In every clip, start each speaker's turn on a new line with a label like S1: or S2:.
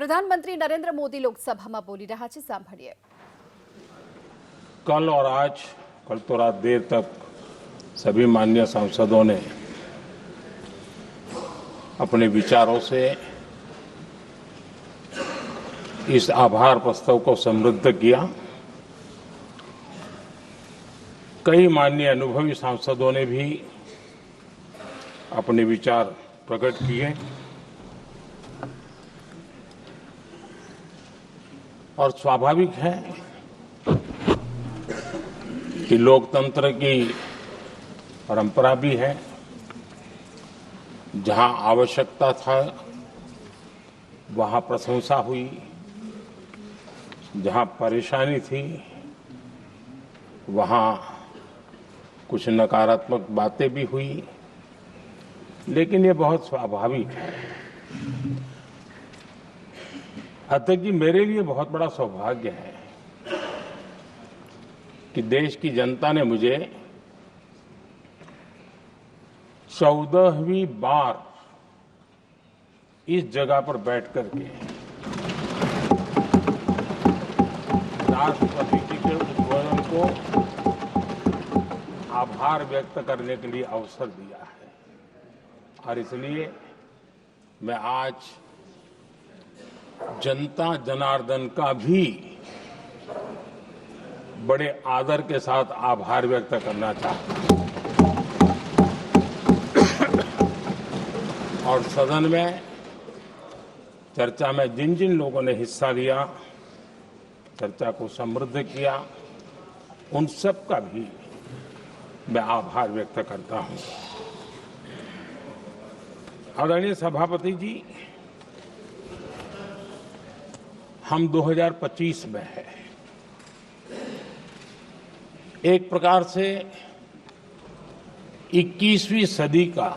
S1: प्रधानमंत्री नरेंद्र मोदी लोकसभा में बोली रहा है, सांभळीए।
S2: कल और आज, कल तो रात देर तक सभी माननीय सांसदों ने अपने विचारों से इस आभार प्रस्ताव को समृद्ध किया। कई माननीय अनुभवी सांसदों ने भी अपने विचार प्रकट किए और स्वाभाविक है कि लोकतंत्र की परंपरा भी है, जहां आवश्यकता था वहां प्रशंसा हुई, जहां परेशानी थी वहां कुछ नकारात्मक बातें भी हुई, लेकिन ये बहुत स्वाभाविक है। अध्यक्ष जी, मेरे लिए बहुत बड़ा सौभाग्य है कि देश की जनता ने मुझे 14वीं बार इस जगह पर बैठ करके राष्ट्रपति जी के उद्बोधन को आभार व्यक्त करने के लिए अवसर दिया है और इसलिए मैं आज जनता जनार्दन का भी बड़े आदर के साथ आभार व्यक्त करना चाहता हूं और सदन में चर्चा में जिन जिन लोगों ने हिस्सा लिया, चर्चा को समृद्ध किया, उन सब का भी मैं आभार व्यक्त करता हूं। आदरणीय सभापति जी, हम 2025 में हैं। एक प्रकार से 21वीं सदी का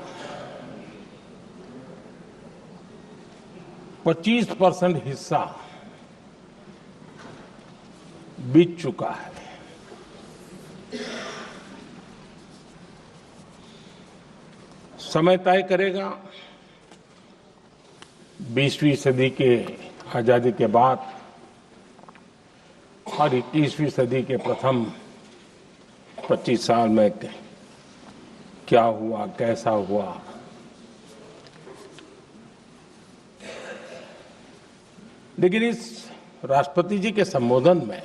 S2: 25% हिस्सा बीत चुका है। समय तय करेगा 20वीं सदी के आजादी के बाद और 21वीं सदी के प्रथम 25 साल में क्या हुआ, कैसा हुआ। लेकिन इस राष्ट्रपति जी के संबोधन में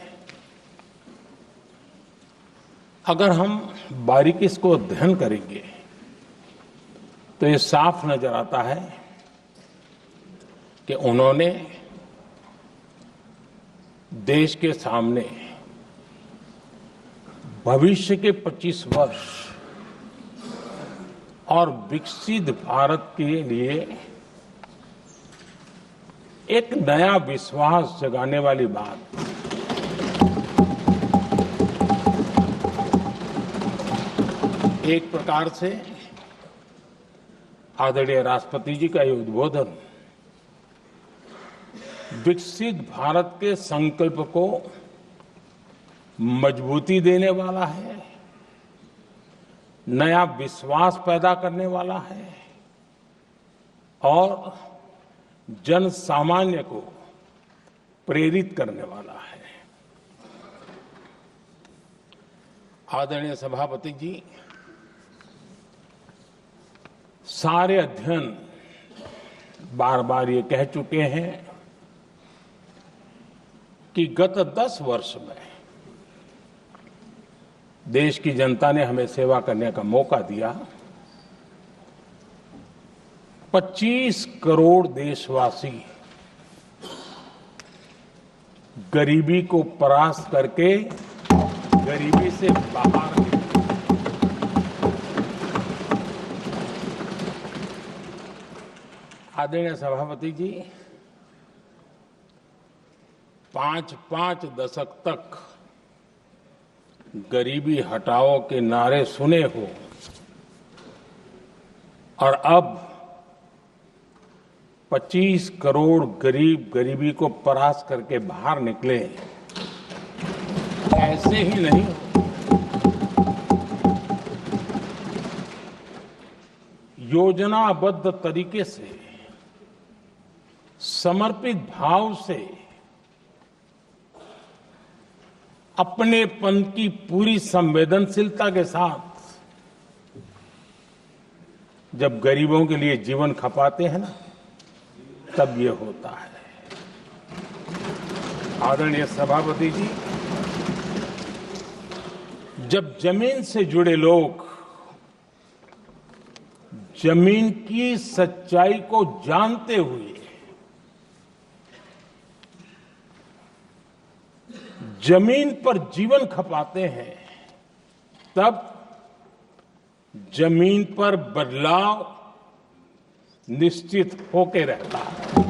S2: अगर हम बारीकी से अध्ययन करेंगे तो ये साफ नजर आता है कि उन्होंने देश के सामने भविष्य के 25 वर्ष और विकसित भारत के लिए एक नया विश्वास जगाने वाली बात, एक प्रकार से आदरणीय राष्ट्रपति जी का ये उद्बोधन विकसित भारत के संकल्प को मजबूती देने वाला है, नया विश्वास पैदा करने वाला है और जन सामान्य को प्रेरित करने वाला है। आदरणीय सभापति जी, सारे अध्ययन बार बार ये कह चुके हैं कि गत 10 वर्ष में देश की जनता ने हमें सेवा करने का मौका दिया। 25 करोड़ देशवासी गरीबी को परास्त करके गरीबी से बाहर निकले। आदरणीय सभापति जी, 5 दशक तक गरीबी हटाओ के नारे सुने हो और अब 25 करोड़ गरीब गरीबी को परास्त करके बाहर निकले, ऐसे ही नहीं। योजनाबद्ध तरीके से समर्पित भाव से अपनेपन की पूरी संवेदनशीलता के साथ जब गरीबों के लिए जीवन खपाते हैं ना, तब ये होता है। आदरणीय सभापति जी, जब जमीन से जुड़े लोग जमीन की सच्चाई को जानते हुए जमीन पर जीवन खपाते हैं, तब जमीन पर बदलाव निश्चित होके रहता है।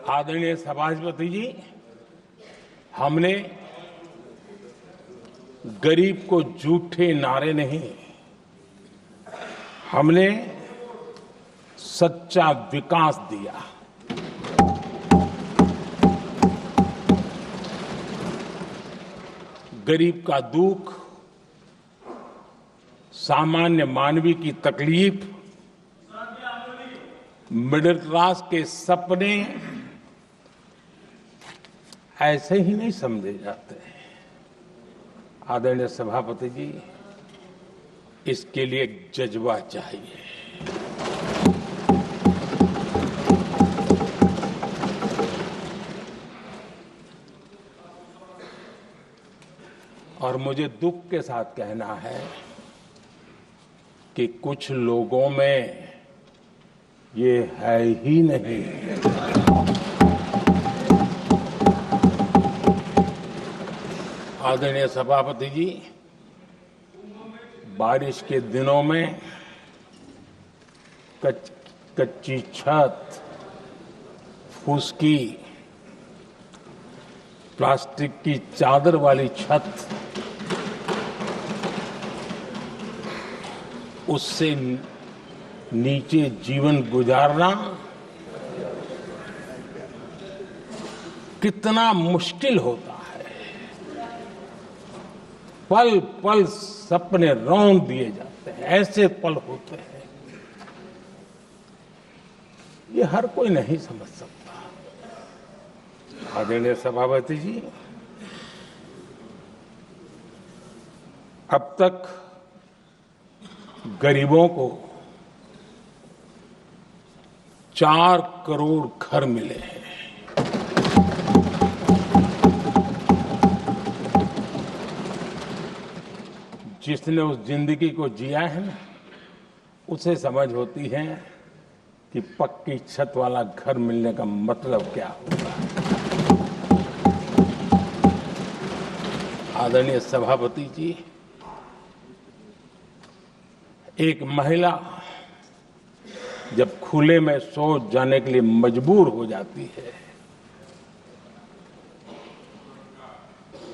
S2: आदरणीय सभापति जी, हमने गरीब को झूठे नारे नहीं, हमने सच्चा विकास दिया। गरीब का दुख, सामान्य मानवी की तकलीफ, मिडिल क्लास के सपने ऐसे ही नहीं समझे जाते हैं। आदरणीय सभापति जी, इसके लिए एक जज्बा चाहिए। और मुझे दुख के साथ कहना है कि कुछ लोगों में ये है ही नहीं। आदरणीय सभापति जी, बारिश के दिनों में कच्ची छत, फुसकी, प्लास्टिक की चादर वाली छत, उससे नीचे जीवन गुजारना कितना मुश्किल होता है। पल पल सपने रौंद दिए जाते हैं, ऐसे पल होते हैं, ये हर कोई नहीं समझ सकता। आदरणीय सभापति जी, अब तक गरीबों को 4 करोड़ घर मिले हैं। जिसने उस जिंदगी को जिया है ना, उसे समझ होती है कि पक्की छत वाला घर मिलने का मतलब क्या होता है। आदरणीय सभापति जी, एक महिला जब खुले में शौच जाने के लिए मजबूर हो जाती है,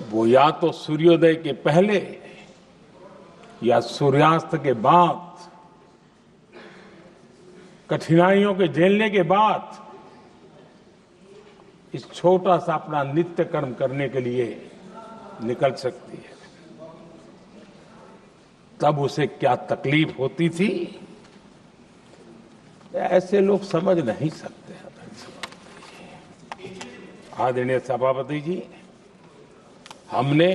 S2: वो या तो सूर्योदय के पहले या सूर्यास्त के बाद, कठिनाइयों के झेलने के बाद इस छोटा सा अपना नित्य कर्म करने के लिए निकल सकती है। तब उसे क्या तकलीफ होती थी, ऐसे लोग समझ नहीं सकते। आदरणीय सभापति जी, हमने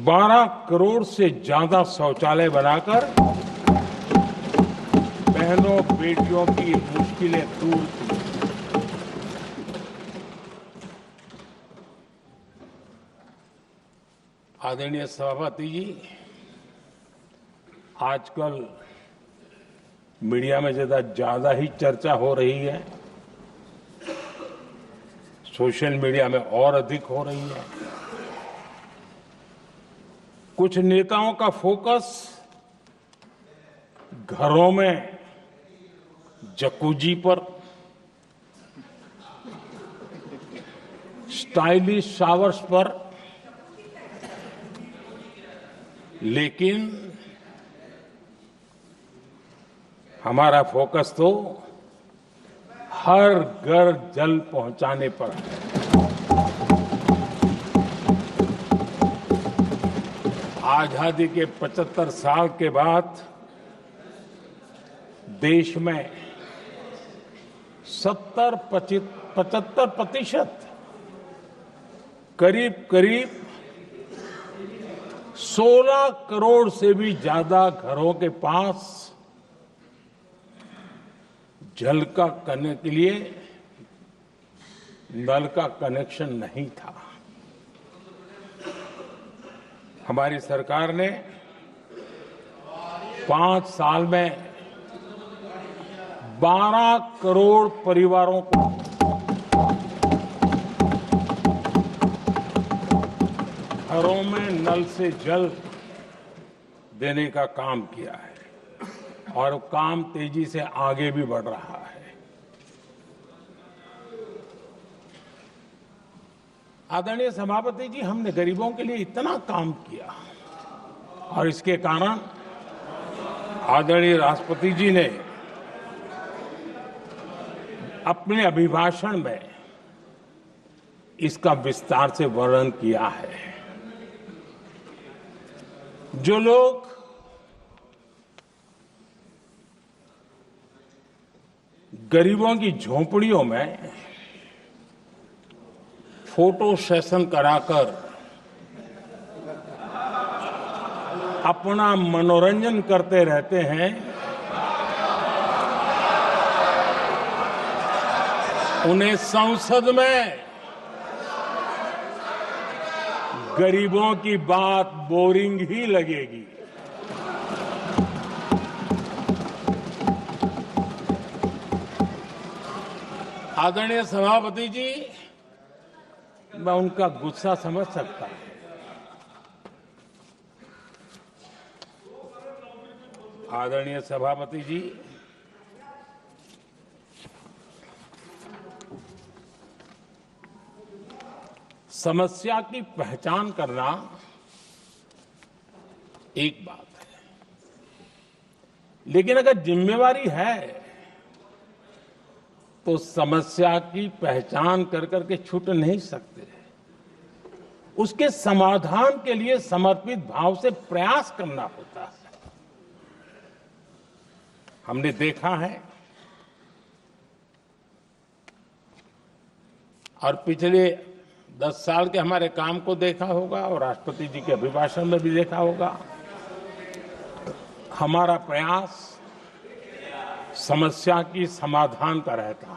S2: 12 करोड़ से ज्यादा शौचालय बनाकर बहनों बेटियों की मुश्किलें दूर की। आदरणीय सभापति जी, आजकल मीडिया में ज्यादा ही चर्चा हो रही है, सोशल मीडिया में और अधिक हो रही है। कुछ नेताओं का फोकस घरों में जकूजी पर, स्टाइलिश शावर्स पर, लेकिन हमारा फोकस तो हर घर जल पहुंचाने पर है। आजादी के 75 साल के बाद देश में 75% करीब करीब 16 करोड़ से भी ज्यादा घरों के पास जल का करने के लिए नल का कनेक्शन नहीं था। हमारी सरकार ने 5 साल में 12 करोड़ परिवारों को घरों में नल से जल देने का काम किया है और काम तेजी से आगे भी बढ़ रहा है। आदरणीय सभापति जी, हमने गरीबों के लिए इतना काम किया और इसके कारण आदरणीय राष्ट्रपति जी ने अपने अभिभाषण में इसका विस्तार से वर्णन किया है। जो लोग गरीबों की झोंपड़ियों में फोटो सेशन कराकर अपना मनोरंजन करते रहते हैं, उन्हें संसद में गरीबों की बात बोरिंग ही लगेगी। आदरणीय सभापति जी, मैं उनका गुस्सा समझ सकता हूं। आदरणीय सभापति जी, समस्या की पहचान करना एक बात है, लेकिन अगर जिम्मेवारी है तो समस्या की पहचान कर करके छूट नहीं सकते। उसके समाधान के लिए समर्पित भाव से प्रयास करना होता है। हमने देखा है और पिछले 10 साल के हमारे काम को देखा होगा और राष्ट्रपति जी के अभिभाषण में भी देखा होगा। हमारा प्रयास समस्या की समाधान का रहता है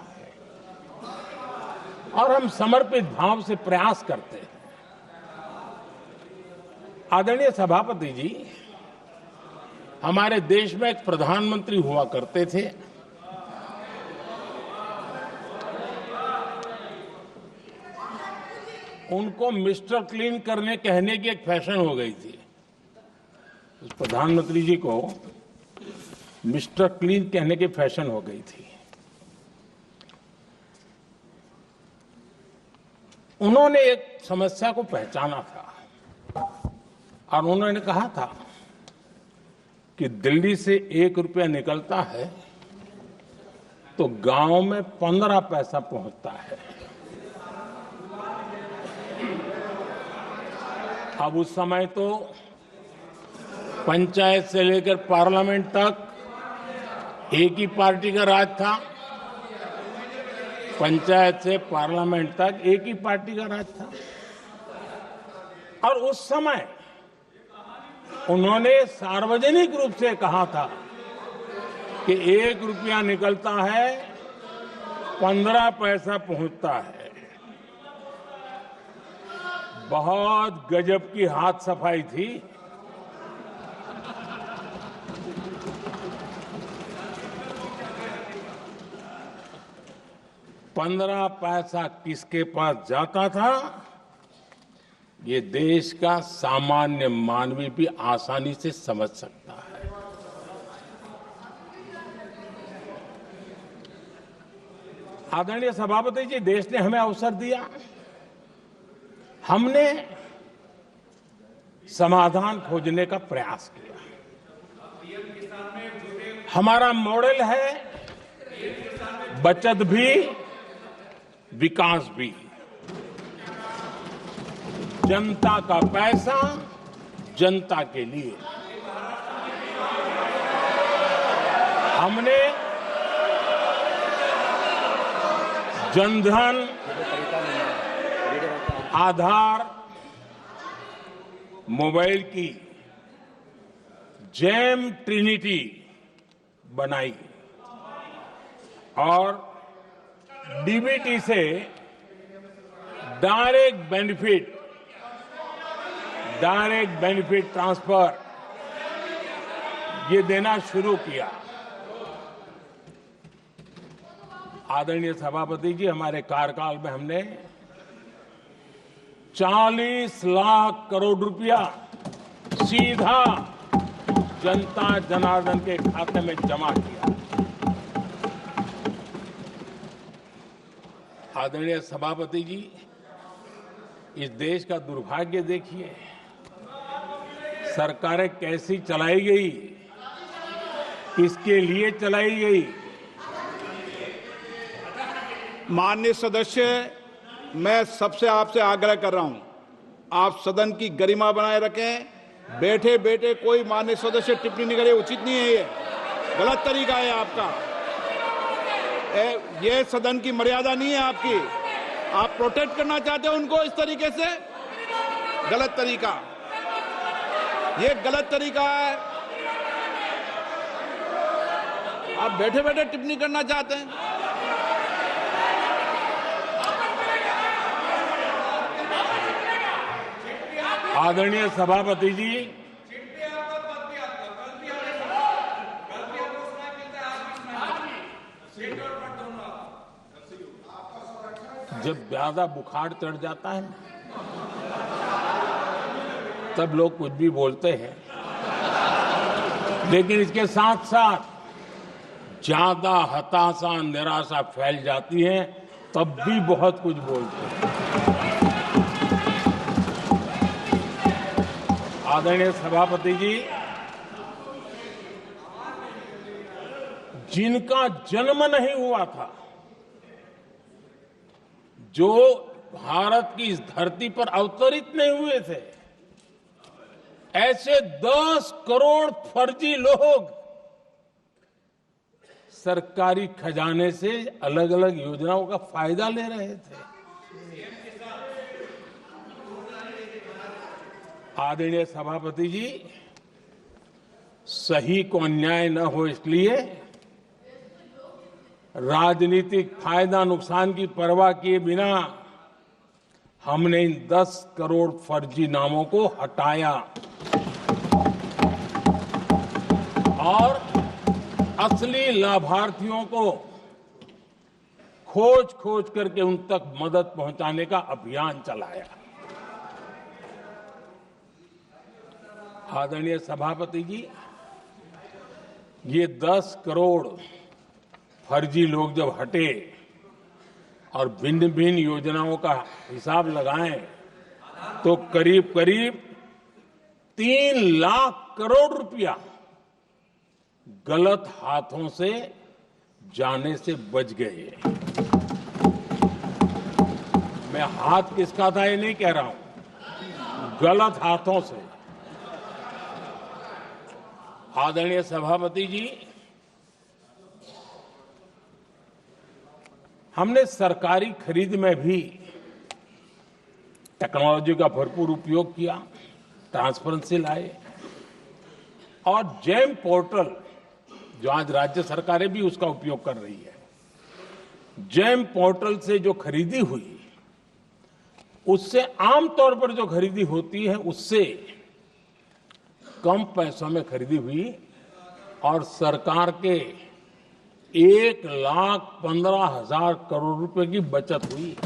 S2: और हम समर्पित भाव से प्रयास करते हैं। आदरणीय सभापति जी, हमारे देश में एक प्रधानमंत्री हुआ करते थे। उनको मिस्टर क्लीन करने कहने की एक फैशन हो गई थी। उस प्रधानमंत्री जी को मिस्टर क्लीन कहने की फैशन हो गई थी। उन्होंने एक समस्या को पहचाना था और उन्होंने कहा था कि दिल्ली से 1 रुपया निकलता है तो गांव में 15 पैसा पहुंचता है। अब उस समय तो पंचायत से लेकर पार्लियामेंट तक एक ही पार्टी का राज था। पंचायत से पार्लियामेंट तक एक ही पार्टी का राज था और उस समय उन्होंने सार्वजनिक रूप से कहा था कि 1 रुपया निकलता है 15 पैसा पहुंचता है। बहुत गजब की हाथ सफाई थी। पंद्रह पैसा किसके पास जाता था, ये देश का सामान्य मानवी भी आसानी से समझ सकता है। आदरणीय सभापति जी, देश ने हमें अवसर दिया, हमने समाधान खोजने का प्रयास किया। हमारा मॉडल है बचत भी विकास भी। जनता का पैसा जनता के लिए। हमने जनधन, आधार, मोबाइल की जेम ट्रिनिटी बनाई और डीबीटी से डायरेक्ट बेनिफिट ट्रांसफर ये देना शुरू किया। आदरणीय सभापति जी, हमारे कार्यकाल में हमने 40 लाख करोड़ रुपया सीधा जनता जनार्दन के खाते में जमा किया। आदरणीय सभापति जी, इस देश का दुर्भाग्य देखिए, सरकारें कैसी चलाई गई, किसके लिए चलाई गई।
S3: माननीय सदस्य, मैं सबसे आपसे आग्रह कर रहा हूं, आप सदन की गरिमा बनाए रखें। बैठे बैठे कोई माननीय सदस्य टिप्पणी नहीं करे, उचित नहीं है, ये गलत तरीका है आपका। ये सदन की मर्यादा नहीं है आपकी। आप प्रोटेक्ट करना चाहते हो उनको इस तरीके से, गलत तरीका, ये गलत तरीका है। आप बैठे बैठे टिप्पणी करना चाहते हैं।
S2: आदरणीय सभापति जी, जब ज्यादा बुखार चढ़ जाता है तब लोग कुछ भी बोलते हैं, लेकिन इसके साथ साथ ज्यादा हताशा निराशा फैल जाती है तब भी बहुत कुछ बोलते हैं। आदरणीय सभापति जी, जिनका जन्म नहीं हुआ था, जो भारत की इस धरती पर अवतरित नहीं हुए थे, ऐसे 10 करोड़ फर्जी लोग सरकारी खजाने से अलग अलग योजनाओं का फायदा ले रहे थे। आदरणीय सभापति जी, सही को अन्याय न हो इसलिए राजनीतिक फायदा नुकसान की परवाह किए बिना हमने इन 10 करोड़ फर्जी नामों को हटाया और असली लाभार्थियों को खोज खोज करके उन तक मदद पहुंचाने का अभियान चलाया। आदरणीय सभापति जी, ये 10 करोड़ फर्जी लोग जब हटे और भिन्न भिन्न योजनाओं का हिसाब लगाएं तो करीब करीब 3 लाख करोड़ रुपया गलत हाथों से जाने से बच गए। मैं हाथ किसका था ये नहीं कह रहा हूं, गलत हाथों से। आदरणीय सभापति जी, हमने सरकारी खरीद में भी टेक्नोलॉजी का भरपूर उपयोग किया, ट्रांसपेरेंसी लाए और जेम पोर्टल, जो आज राज्य सरकारें भी उसका उपयोग कर रही है, जेम पोर्टल से जो खरीदी हुई उससे आमतौर पर जो खरीदी होती है उससे कम पैसों में खरीदी हुई और सरकार के 1,15,000 करोड़ रुपए की बचत हुई।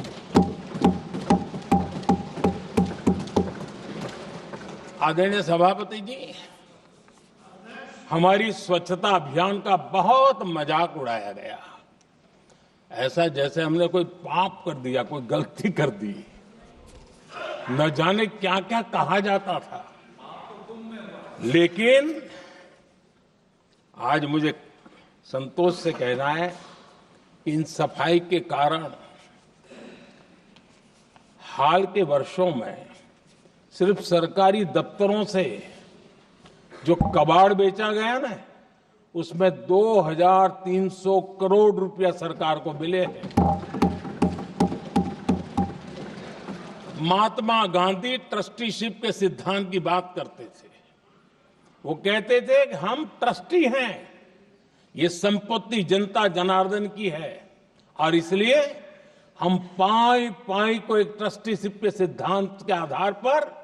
S2: आदरणीय सभापति जी, हमारी स्वच्छता अभियान का बहुत मजाक उड़ाया गया, ऐसा जैसे हमने कोई पाप कर दिया, कोई गलती कर दी, न जाने क्या क्या कहा जाता था। लेकिन आज मुझे संतोष से कहना है कि इन सफाई के कारण हाल के वर्षों में सिर्फ सरकारी दफ्तरों से जो कबाड़ बेचा गया ना, उसमें 2300 करोड़ रुपया सरकार को मिले हैं। महात्मा गांधी ट्रस्टीशिप के सिद्धांत की बात करते थे। वो कहते थे कि हम ट्रस्टी हैं, ये संपत्ति जनता जनार्दन की है और इसलिए हम पाई पाई को एक ट्रस्टीशिप के सिद्धांत के आधार पर